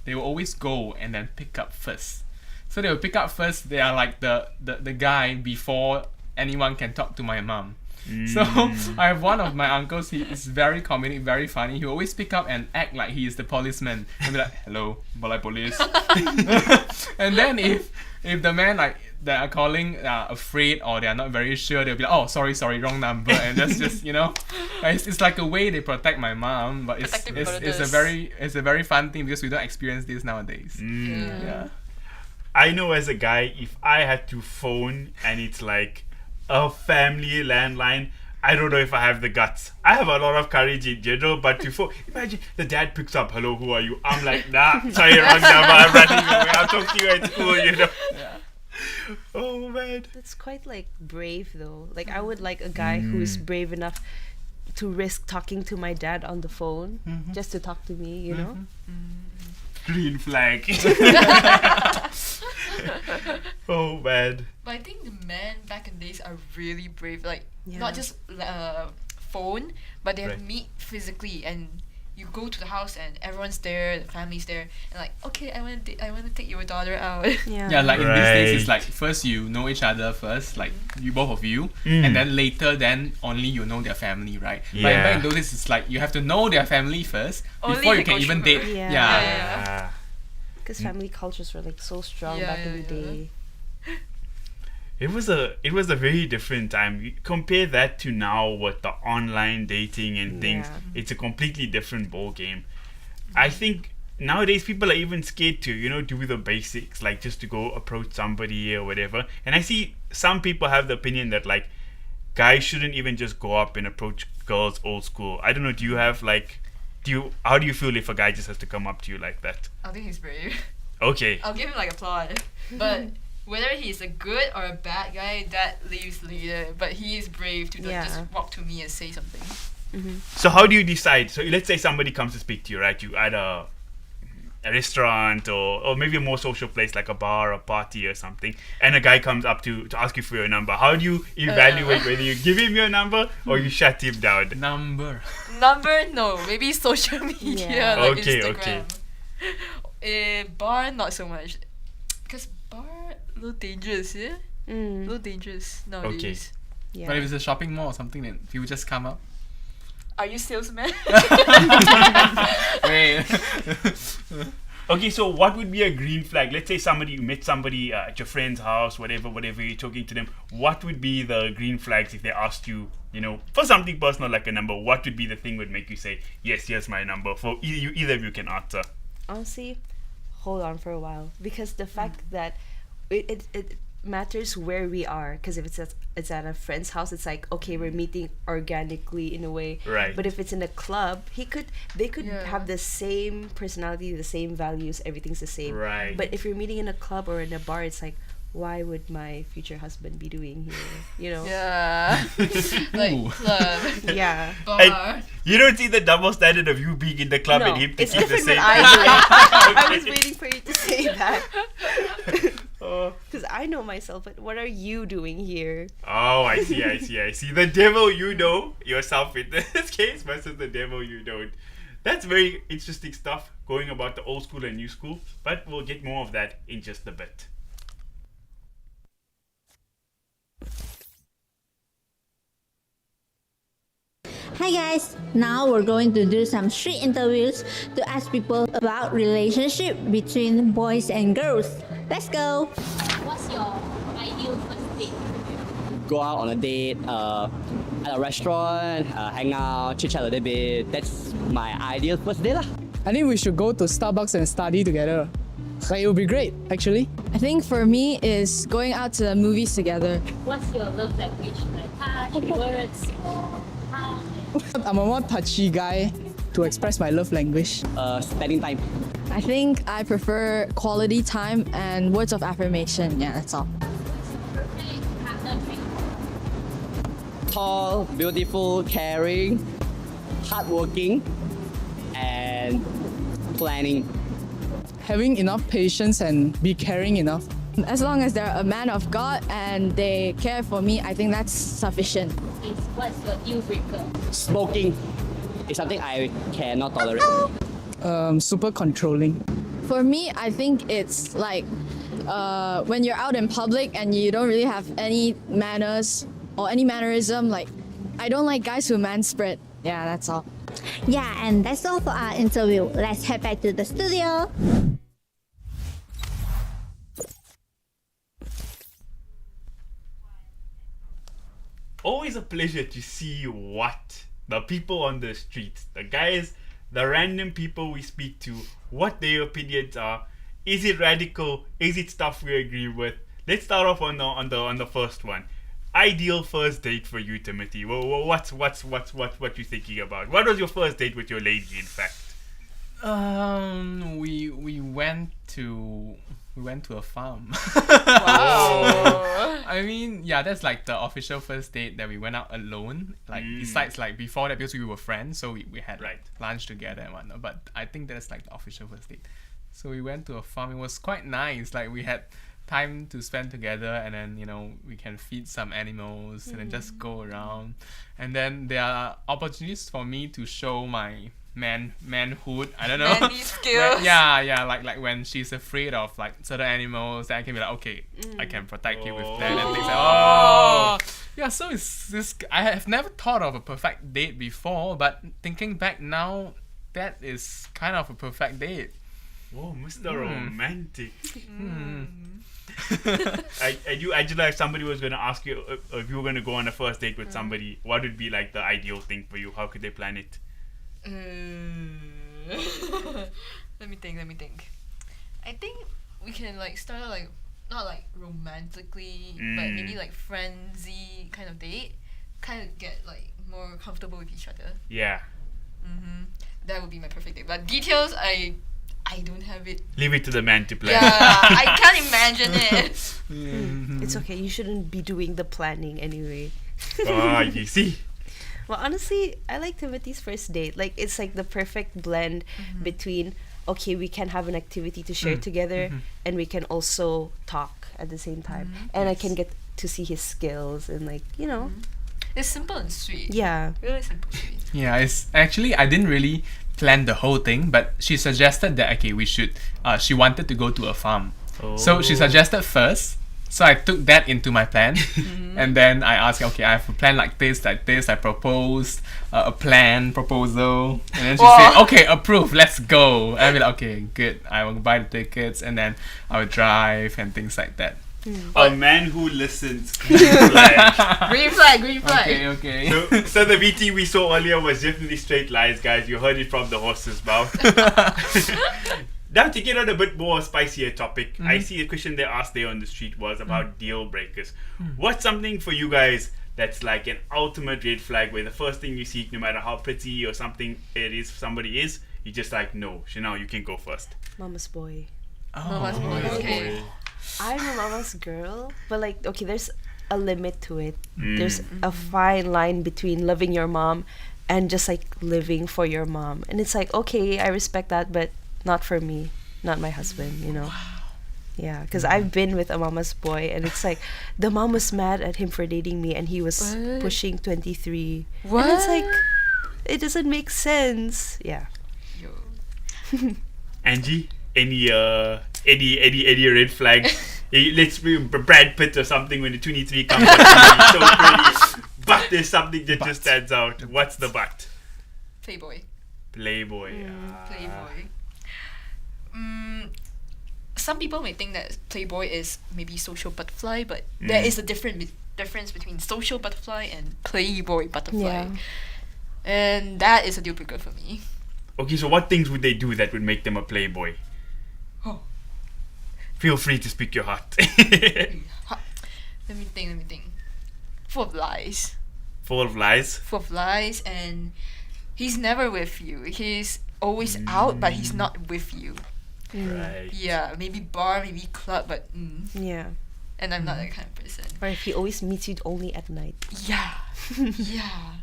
they will always go and then pick up first. So they will pick up first. They are like the guy before anyone can talk to my mom. So I have one of my uncles. He is very comedic, very funny. He will always pick up and act like he is the policeman and be like, "Hello, Balai Police." And then if the man that are calling afraid or they are not very sure, they'll be like, oh, sorry, wrong number, and just you know, it's like a way they protect my mom, but it's a very fun thing because we don't experience this nowadays. Yeah. I know as a guy, if I had to phone and it's like a family landline, I don't know if I have the guts. I have a lot of courage in general, but to phone, imagine the dad picks up, hello, who are you? I'm like, nah, sorry, wrong number, I'm running away, I'll talk to you at school, you know. Yeah. Oh man. That's quite like brave though. Like I would like a guy who's brave enough to risk talking to my dad on the phone just to talk to me, you know? Green flag. Oh man. But I think the men back in days are really brave. Like Yeah. not just phone, but they Right. meet physically, and you go to the house and everyone's there, the family's there, and like, okay, I want to take your daughter out. Yeah, like in these days, it's Right. like first you know each other first, like you both of you, and then later, then only you know their family, right? But Yeah. back in those days, it's like you have to know their family first Only before you they can go even through date. her. Yeah. Yeah. Because family cultures were like so strong back in the day. It was a very different time. You compare that to now with the online dating and things. Yeah. It's a completely different ball game. I think nowadays people are even scared to, you know, do the basics, like just to go approach somebody or whatever. And I see some people have the opinion that like guys shouldn't even just go up and approach girls old school. I don't know, do you have like how do you feel if a guy just has to come up to you like that? I think he's brave. Okay. I'll give him like applaud. But whether he's a good or a bad guy, that leaves later. But he is brave to Yeah. just walk to me and say something. So how do you decide? So let's say somebody comes to speak to you, right? You at a restaurant or maybe a more social place like a bar or party or something, and a guy comes up to ask you for your number. How do you evaluate whether you give him your number or you shut him down? Number. Number, no. Maybe social media, Yeah. like Okay, Instagram. Bar, not so much. Because bar, a little dangerous, yeah? A little dangerous nowadays. Yeah. But if it's a shopping mall or something, then people just come up. Are you salesman? Wait. Okay, so what would be a green flag? Let's say you met somebody at your friend's house, whatever, you're talking to them. What would be the green flags if they asked you, you know, for something personal like a number? What would be the thing would make you say, yes, here's my number? For either of you can answer. Honestly, hold on for a while, because the fact that it matters where we are, because if it's at a friend's house, it's like, okay, we're meeting organically in a way, Right. But if it's in a club, they could Yeah. have the same personality, the same values, everything's the same, Right. But if you're meeting in a club or in a bar, it's like, why would my future husband be doing here, you know? Yeah. Ooh. Like club, Yeah. bar. And you don't see the double standard of you being in the club No, and him it's thinking the different same. when I do it. I was waiting for you to say that. Oh. Because I know myself, but what are you doing here? Oh, I see. The devil you know yourself in this case versus the devil you don't. That's very interesting stuff going about the old school and new school, but we'll get more of that in just a bit. Hi guys, now we're going to do some street interviews to ask people about relationship between boys and girls. Let's go. What's your ideal first date? Go out on a date, at a restaurant, hang out, chit chat a little bit. That's my ideal first date lah. I think we should go to Starbucks and study together. Like, it would be great, actually. I think for me is going out to the movies together. What's your love language? Like touch, words, or how? I'm a more touchy guy to express my love language. Spending time. I think I prefer quality time and words of affirmation. Yeah, that's all. Perfect partner trait. Tall, beautiful, caring, hardworking, and planning. Having enough patience and be caring enough. As long as they're a man of God and they care for me, I think that's sufficient. What's your deal breaker? Smoking is something I cannot tolerate. Super controlling. For me, I think it's like when you're out in public and you don't really have any manners or any mannerism. Like, I don't like guys who manspread. Yeah, that's all. Yeah, and that's all for our interview. Let's head back to the studio. always a pleasure to see what the people on the streets, the guys, the random people we speak to, what their opinions are. Is it radical? Is it stuff we agree with? Let's start off on the first one. Ideal first date for you, Timothy. What you thinking about? What was your first date with your lady, in fact? We went to a farm. Wow. I mean, yeah, that's like the official first date that we went out alone. Like besides like before that, because we were friends, so we had like lunch together and whatnot. But I think that's like the official first date. So we went to a farm. It was quite nice. Like we had time to spend together, and then we can feed some animals and then just go around. And then there are opportunities for me to show my manhood. I don't know. Manly skills. Yeah. Like when she's afraid of like certain animals, then I can be like, okay, I can protect you with that and things like. Yeah. So it's this. I have never thought of a perfect date before, but thinking back now, that is kind of a perfect date. Whoa, Mr. Romantic. I knew, Angela, if somebody was going to ask you if you were going to go on a first date with somebody, what would be like the ideal thing for you? How could they plan it? Let me think. I think we can like start like not like romantically, but maybe like friendsy kind of date. Kind of get like more comfortable with each other. Yeah. That would be my perfect date. But details, I don't have it. Leave it to the man to plan. Yeah, I can't imagine it. It's okay. You shouldn't be doing the planning anyway. You see. Well, honestly, I like Timothy's first date. Like, it's like the perfect blend between, okay, we can have an activity to share together, and we can also talk at the same time. And I can get to see his skills and like, It's simple and sweet. Yeah. Really simple and sweet. Yeah, it's actually, I didn't really plan the whole thing, but she suggested that, okay, we should, she wanted to go to a farm. So she suggested first. So I took that into my plan, and then I asked, okay, I have a plan like this. I proposed a proposal, and then she said, okay, approved, let's go. And I'll be like, okay, good. I will buy the tickets, and then I will drive and things like that. A man who listens. Green flag. Green flag. Okay. So the VT we saw earlier was definitely straight lies, guys. You heard it from the horse's mouth. Now to get on a bit more spicier topic, I see a question they asked there on the street was about deal breakers. What's something for you guys that's like an ultimate red flag where the first thing you see, no matter how pretty or something it is, somebody is, you're just like, no, Chanel, you can go first. Mama's boy. Mama's boy. Okay. I'm a mama's girl, but like, okay, there's a limit to it. There's a fine line between loving your mom and just like living for your mom. And it's like, okay, I respect that, but not for me, not my husband, Yeah, because I've been with a mama's boy, and it's like the mom was mad at him for dating me, and he was pushing 23. What? And it's like, it doesn't make sense. Yeah. Angie, any red flags? Let's be Brad Pitt or something when the 23 comes up. So pretty, but there's something that just stands out. What's the but? Playboy. Playboy. Some people may think that Playboy is maybe social butterfly, but there is a difference between social butterfly and Playboy butterfly. Yeah. And that is a deal breaker for me. Okay, so what things would they do that would make them a Playboy? Feel free to speak your heart. Let me think. Full of lies. Full of lies? Full of lies, and he's never with you. He's always out, but he's not with you. Right. Yeah, maybe bar, maybe club, but Yeah. And I'm not that kind of person. Or if he always meets you only at night. Yeah. Yeah.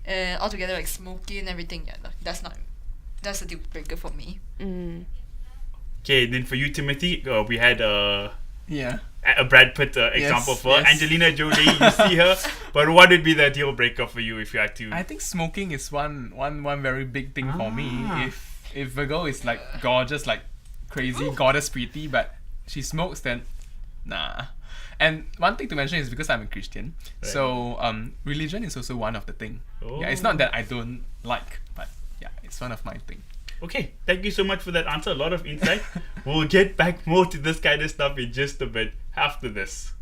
And altogether, like smoking and everything, that's a deal breaker for me. Okay, then for you, Timothy, we had a Brad Pitt example for yes. Angelina Jolie. You see her, but what would be the deal breaker for you if you had to? I think smoking is one very big thing for me. If a girl is like gorgeous, like crazy, goddess pretty, but she smokes, then nah. And one thing to mention is because I'm a Christian, so religion is also one of the thing. Yeah, it's not that I don't like, but yeah, it's one of my thing. Okay, thank you so much for that answer. A lot of insight. We'll get back more to this kind of stuff in just a bit after this.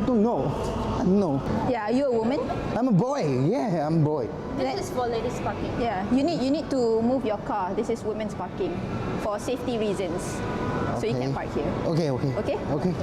don't know. I don't know. Yeah, are you a woman? I'm a boy. Yeah, I'm a boy. This is for ladies parking. Yeah, you need to move your car. This is women's parking for safety reasons. So you can park here. Okay, okay. Okay? Okay.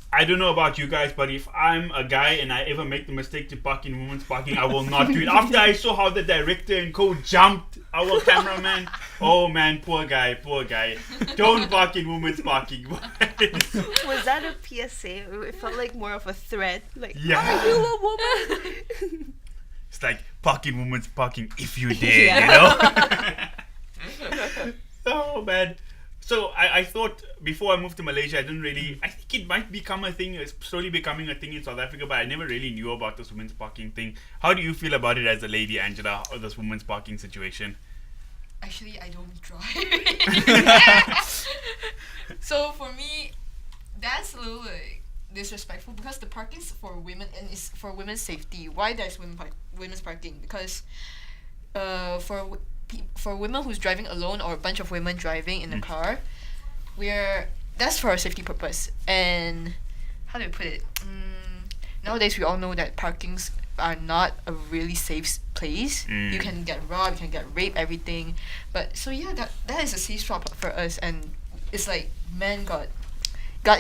I don't know about you guys, but if I'm a guy and I ever make the mistake to park in women's parking, I will not do it. After I saw how the director and co jumped our cameraman, oh man, poor guy. Don't park in women's parking. Was that a PSA? It felt like more of a threat. Like, Yeah. are you a woman? It's like park in women's parking if you dare, you know? Oh man. So I thought before I moved to Malaysia, I think it might become a thing. It's slowly becoming a thing in South Africa, but I never really knew about this women's parking thing. How do you feel about it as a lady, Angela, or this women's parking situation? Actually, I don't drive. So for me, that's a little like disrespectful because the parking's for women and it's for women's safety. Why there's women's parking? Because for women who's driving alone or a bunch of women driving in a car, that's for a safety purpose. And how do I put it? Nowadays we all know that parkings are not a really safe place. You can get robbed, you can get raped, everything. But so yeah, that is a safe spot for us, and it's like men got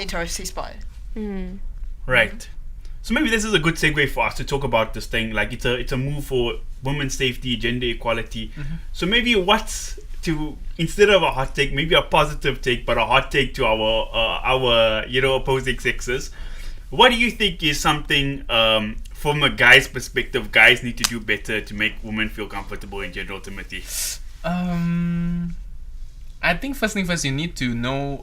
into our safe spot. Right. So maybe this is a good segue for us to talk about this thing. Like it's a move for women's safety, gender equality. So maybe instead of a hot take, maybe a positive take, but a hot take to our opposing sexes. What do you think is something from a guy's perspective guys need to do better to make women feel comfortable in general, Timothy? I think first thing first, you need to know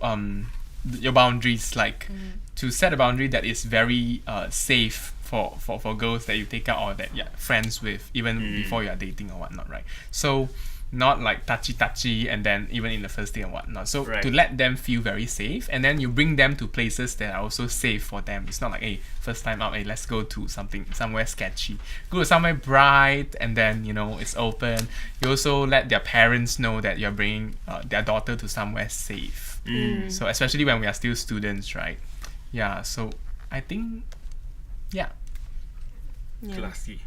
your boundaries. Like to set a boundary that is very safe for girls that you take out or that you're friends with, even before you're dating or whatnot, right? So not like touchy and then even in the first day and whatnot. So to let them feel very safe, and then you bring them to places that are also safe for them. It's not like, hey, first time out, hey, let's go to somewhere sketchy. Go to somewhere bright, and then it's open. You also let their parents know that you're bringing their daughter to somewhere safe. So especially when we are still students, right? Yeah. So I think, yeah. Classy.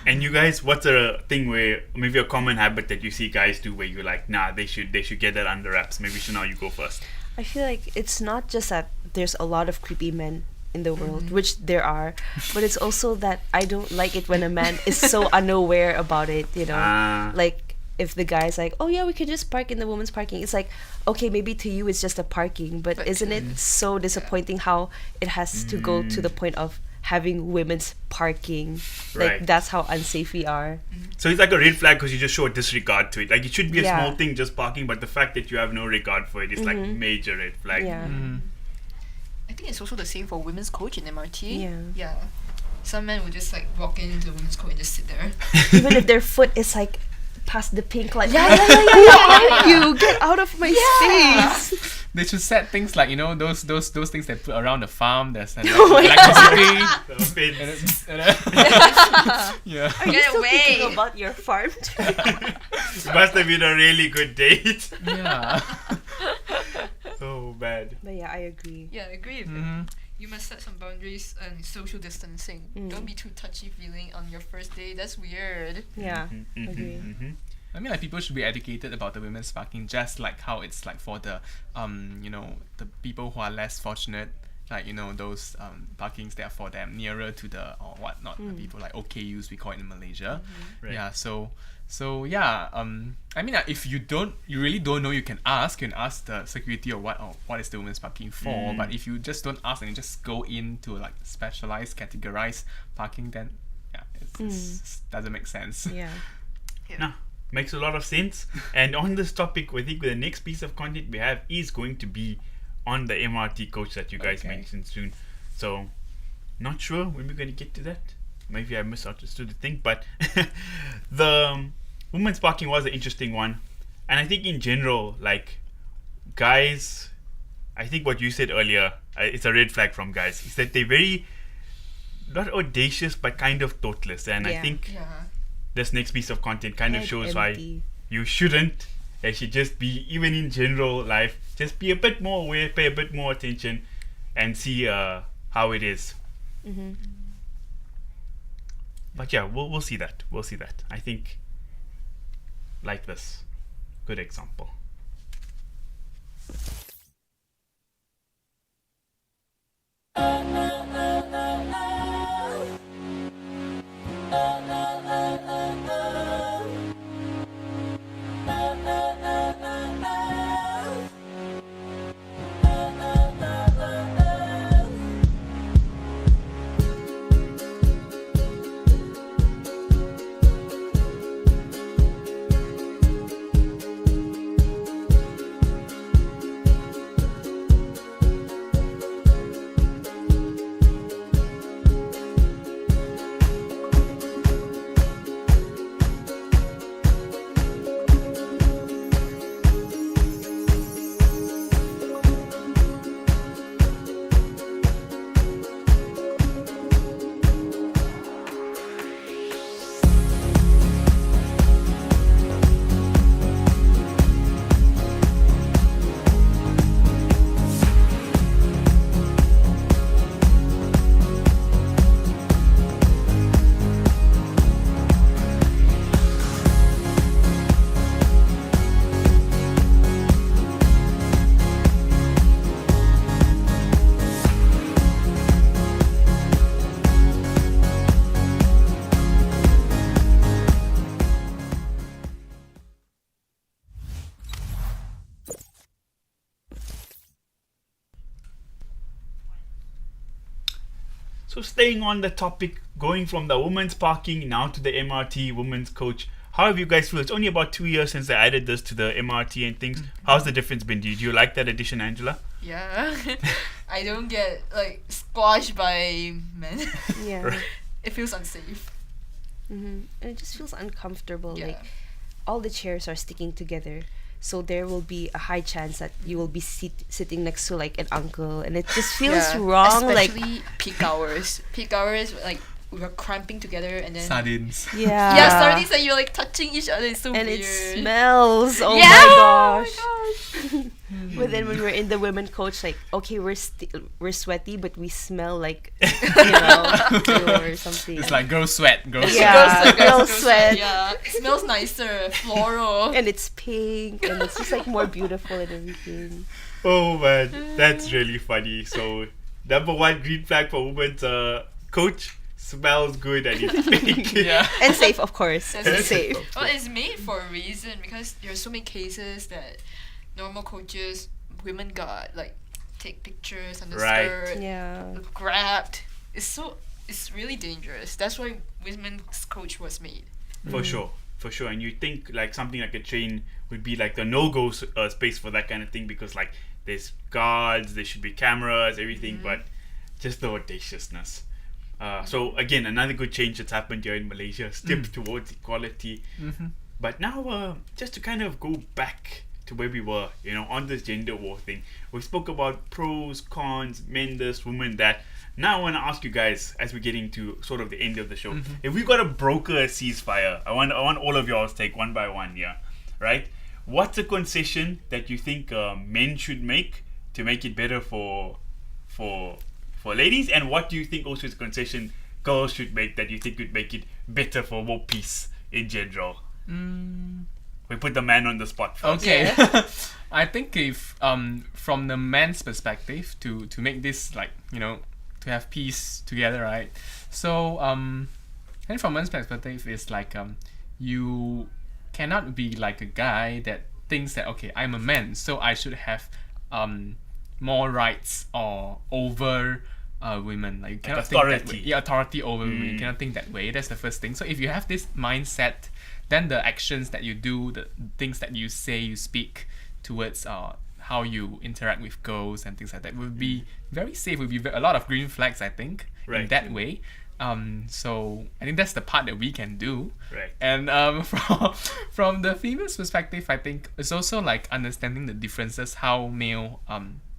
And you guys, what's a thing where maybe a common habit that you see guys do where you're like, nah, they should get that under wraps? Maybe Chanel, you go first. I feel like it's not just that there's a lot of creepy men in the world, which there are, but it's also that I don't like it when a man is so unaware about it, like if the guy's like, oh yeah, we could just park in the women's parking, it's like, okay, maybe to you it's just a parking, but isn't it so disappointing how it has to go to the point of having women's parking? Like that's how unsafe we are. So it's like a red flag because you just show a disregard to it. Like it should be a small thing, just parking, but the fact that you have no regard for it is like major red flag. I think it's also the same for women's coach in MRT. Yeah. Some men would just like walk into the women's coach and just sit there. Even if their foot is like past the pink light. Yeah. You get out of my space. They should set things like those things they put around the farm. There's electricity. Yeah. Are you still thinking about your farm? It must have been a really good date. Yeah. Oh bad. But yeah, I agree. Yeah, I agree with it. You must set some boundaries and social distancing. Don't be too touchy-feeling on your first day. That's weird. Yeah, agree. I mean, like, people should be educated about the women's parking, just like how it's like for the the people who are less fortunate, like those parkings that are for them nearer to the or whatnot, the people like OKUs we call it in Malaysia. Yeah, so yeah, I mean, if you really don't know, you can ask the security or what is the women's parking for. But if you just don't ask and you just go into like specialized, categorized parking, then yeah, it doesn't make sense. Yeah. No. Makes a lot of sense. And on this topic, I think the next piece of content we have is going to be on the MRT coach that you guys mentioned soon. So, not sure when we're going to get to that. Maybe I misunderstood the thing, but the women's parking was an interesting one. And I think in general, like, guys, I think what you said earlier, it's a red flag from guys, is that they're very, not audacious, but kind of thoughtless. And I think this next piece of content kind of shows why you shouldn't. They should just be, even in general life, just be a bit more aware, pay a bit more attention, and see how it is. Mm-hmm. But yeah, we'll see that. We'll see that. I think, like this, good example. So staying on the topic, going from the women's parking now to the MRT women's coach, how have you guys feel? It's only about 2 years since they added this to the MRT and things. How's the difference been? Do you like that addition, Angela? Yeah. I don't get like squashed by men. Yeah. It feels unsafe. Mm-hmm. And it just feels uncomfortable. Yeah. Like all the chairs are sticking together. So there will be a high chance that you will be sitting next to like an uncle, and it just feels wrong. Especially peak hours. Peak hours, like we were cramping together, and then sardines. Yeah. Yeah, sardines, and you're like touching each other. It's so and weird. it smells. Oh Yeah, my oh gosh. But then when we're in the women coach, like okay, we're sweaty, but we smell like or something. It's like girl sweat. Girl Yeah, sweat. girl sweat. Yeah, it smells nicer, floral. And it's pink, and it's just like more beautiful and everything. Oh man, that's really funny. So, number one green flag for women's coach, smells good and it's pink. Yeah. And safe, of course. It's safe. Well, it's made for a reason because there are so many cases that normal coaches, women got like take pictures on the skirt, grabbed. It's really dangerous. That's why women's coach was made. For sure. And you think like something like a chain would be like a no-go space for that kind of thing because like there's guards, there should be cameras, everything, but just the audaciousness. So again, another good change that's happened here in Malaysia, step towards equality. But now, just to kind of go back to where we were, on this gender war thing, we spoke about pros, cons, men this, women that. Now I want to ask you guys, as we're getting to sort of the end of the show, if we got to broker a ceasefire, I want all of y'all to take one by one, right? What's a concession that you think men should make to make it better for ladies, and what do you think also is a concession girls should make that you think would make it better for more peace in general? We put the man on the spot first. Okay. I think if from the man's perspective to make this like to have peace together, right? So and from men's perspective is like you cannot be like a guy that thinks that okay, I'm a man, so I should have more rights or over women. Like you Like cannot think that way. authority. Yeah, authority over women. You cannot think that way. That's the first thing. So if you have this mindset, then the actions that you do, the things that you say, you speak towards how you interact with girls and things like that will be very safe. Will be a lot of green flags, I think, in Right. that way. So I think that's the part that we can do. Right. And from the female's perspective, I think it's also like understanding the differences, how male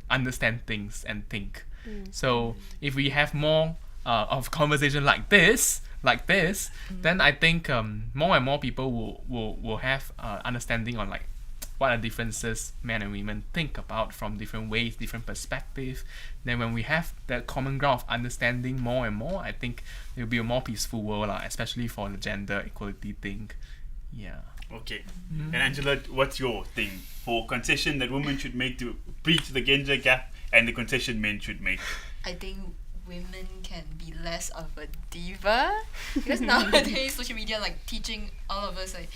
understand things and think. So if we have more of conversation like this, then I think more and more people will have understanding on like what are differences men and women think about from different ways, different perspectives. Then when we have that common ground of understanding more and more, I think it will be a more peaceful world, especially for the gender equality thing. Yeah. Okay. And Angela, what's your thing for concession that women should make to bridge the gender gap and the concession men should make? I think women can be less of a diva because nowadays social media like teaching all of us like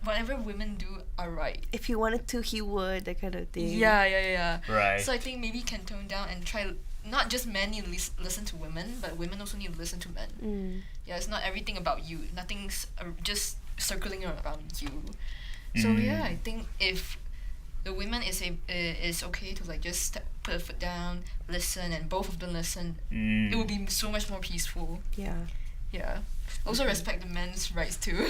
whatever women do are right. If he wanted to, he would, that kind of thing. Yeah. Right. So I think maybe can tone down and try. Not just men need to listen to women, but women also need to listen to men. Yeah, it's not everything about you. Nothing's just circling around you. So yeah, I think if the women is okay to like just put a foot down, listen, and both of them listen, it will be so much more peaceful. Yeah. Also respect the men's rights too,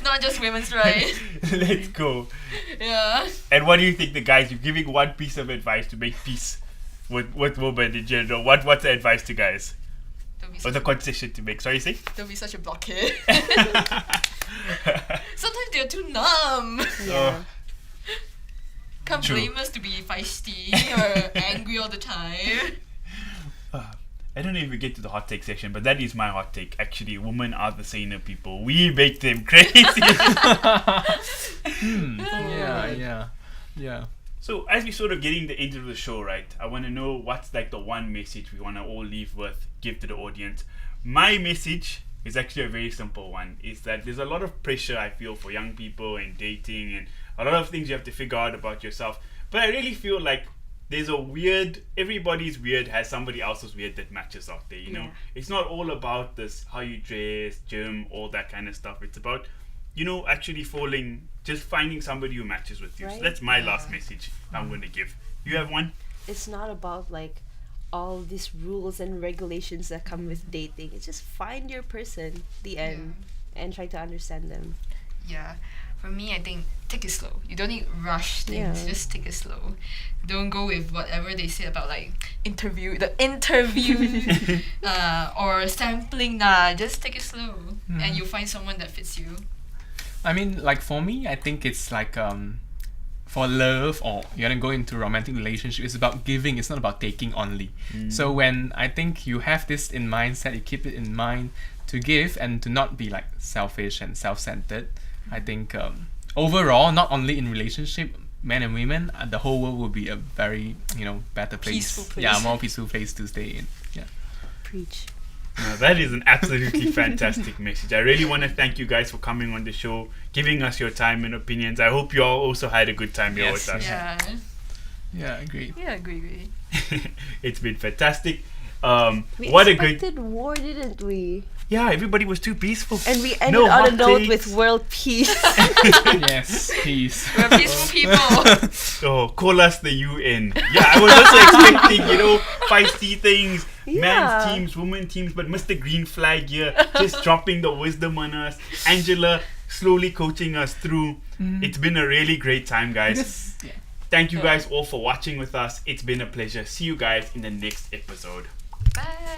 not just women's rights. Let's go. Yeah. And what do you think, the guys? You're giving one piece of advice to make peace with women in general. What's the advice to guys? Or the concession to make? Sorry, say? Don't be such a blockhead. Sometimes they're too numb. Yeah. Can't True. blame us to be feisty or angry all the time. I don't know if we get to the hot take section, but that is my hot take. Actually, women are the saner people. We make them crazy. Yeah. So as we sort of getting the end of the show, right, I want to know what's like the one message we want to all leave with, give to the audience. My message is actually a very simple one, is that there's a lot of pressure I feel for young people and dating and a lot of things you have to figure out about yourself. But I really feel like there's everybody's weird has somebody else's weird that matches out there, you know? It's not all about this, how you dress, gym, all that kind of stuff. It's about, actually just finding somebody who matches with you. Right? So that's my last message I'm going to give. You have one? It's not about like all these rules and regulations that come with dating. It's just find your person, the end, and try to understand them. Yeah. For me, I think take it slow. You don't need rush things. Yeah. Just take it slow. Don't go with whatever they say about like interview or sampling. Just take it slow, and you'll find someone that fits you. I mean, like for me, I think it's like for love or you want to go into romantic relationship, it's about giving. It's not about taking only. So when I think you have this in mindset, you keep it in mind to give and to not be like selfish and self-centered. I think overall, not only in relationship, men and women, the whole world will be a very better place. Peaceful place. Yeah, more peaceful place to stay in. Yeah. Preach. Now, that is an absolutely fantastic message. I really want to thank you guys for coming on the show, giving us your time and opinions. I hope you all also had a good time here with us. Yeah. Agreed. Yeah, agree. It's been fantastic. We What a great... expected war, didn't we? Yeah, everybody was too peaceful. And we ended No on a hot note takes. with world peace. Yes, peace. We're peaceful people. Oh, call us the UN. Yeah, I was also expecting, feisty things. Yeah. Men's teams, women teams, but Mr. Green Flag here, just dropping the wisdom on us. Angela slowly coaching us through. It's been a really great time, guys. Yes. Yeah. Thank you guys all for watching with us. It's been a pleasure. See you guys in the next episode. Bye.